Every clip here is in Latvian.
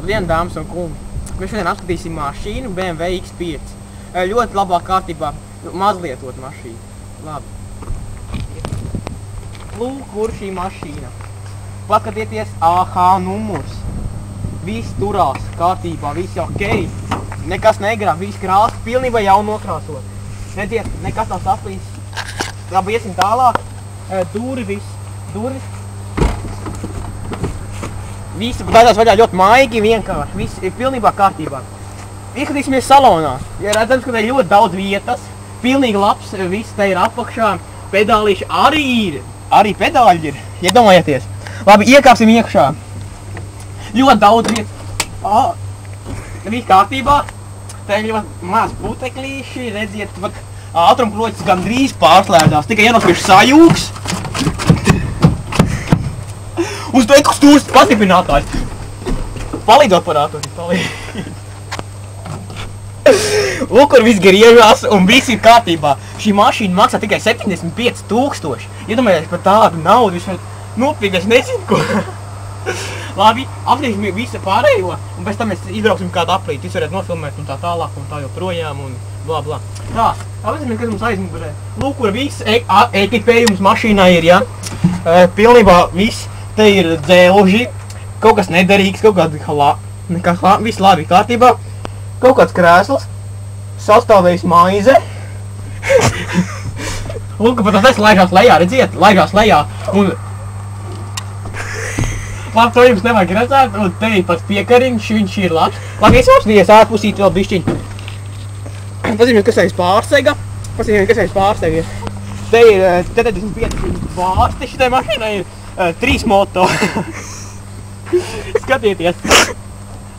Labdien, dāmas un kungi! Mēs šodien apskatīsim mašīnu BMW X5. Ļoti labā kārtībā, mazlietot mašīnu. Labi. Lūk, kur šī mašīna. Pakatieties, AH numurs. Viss turās kārtībā, viss ok. Nekas negrāb, viss krāsa pilnībā jau nokrāsot. Redziet, nekas nav saplīs. Labi, iesim tālāk. Durvis. Visi dažās vaļā ļoti maigi, vienkārši. Viss ir pilnībā kārtībā. Ieskatīsimies salonā. Ja redzams, ka te ir ļoti daudz vietas. Pilnīgi labs, viss te ir apakšā. Pedālīši arī ir. Arī pedāļi ir. Iedomājieties. Labi, iekāpsim iekšā. Ļoti daudz vietas. Viss kārtībā. Te ir ļoti maz puteklīši. Redziet, ātrumkroķis gandrīz pārslēdzās. Tikai ienospiež sajūgs. Uz to eku stūrs pastiprinātājs. Palīdz operātoris, palīdz. Lūk, kur viss griežās un viss ir kārtībā. Šī mašīna maksā tikai 75 000. Iedomājieties par tādu naudu, viņš nopirkt, es nezinu, ko. Labi, apskatīsim visu pārējo, un pēc tam mēs izbrauksim kādu aplīti. Jūs varat nofilmēt un tā tālāk un tā joprojām un blā blā. Tā, apskatīsim, kas mums aizmugurē. Lūk, kur viss ekipējums mašīnā ir, ja? Pilnībā viss. Te ir dzelži, kaut kas nederīgs, kaut kāda viss labi kārtībā. Kaut kāds krēsls, sastāvējis maize. Lūk, pat tas laižās lejā, redziet, laižās lejā. Un... Labi, to jums nevajag redzēt, un te ir pats piekariņš, viņš ir labs. Labi, es apskatījies ārpusīt vēl bišķiņ. Pazīmies, kas aiz pārsteigā. Te ir 45 vārsti, šitai mašīnai ir 3 moto. Skatieties.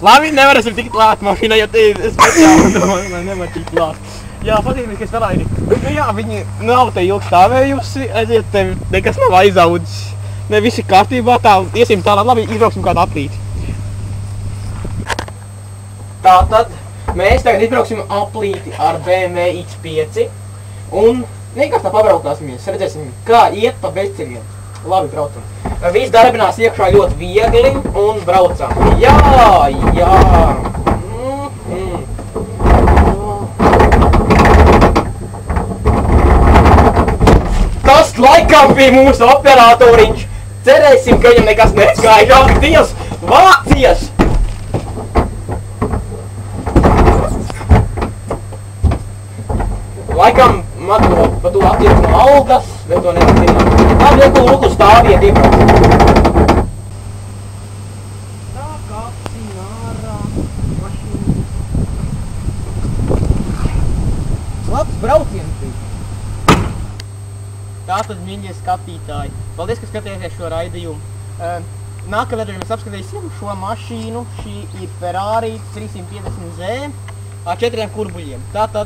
Labi, nevarēsim tikt lāt mašīnai, jo te ir speciāli, nevar tikt lāt. Jā, patīkamies, kas vēl ir. Nu jā, viņi nav te ilgi stāvējusi, aiziet, te nekas nav aizaudzis. Ne, viss ir kārtībā, tā, iesim tālāk, labi, izbrauksim kādu aplīti. Tātad, mēs tagad izbrauksim aplīti ar BMW X5 un vienkārši tā pabraukāsimies, redzēsim, kā iet pa bezceļiem. Labi, braucam. Viss darbinās iekšā ļoti viegli un braucam. Jā! Tas laikam bija mūsu operatoriņš. Cerēsim, ka viņam nekas neskaidrās. Dievs, Vācijas! Laikam man pa to attiek no algas, bet to nezinām. Labi, lieku lūku stāviet iebrauc. Tā kāpsim ārā mašīnu. Labs brauciens bija. Tātad, mīļie skatītāji, paldies, ka skatījāties šo raidījumu. Nākamajā mēs apskatīsim šo mašīnu. Šī ir Ferrari 350Z ar 4 kurbuļiem. Tātad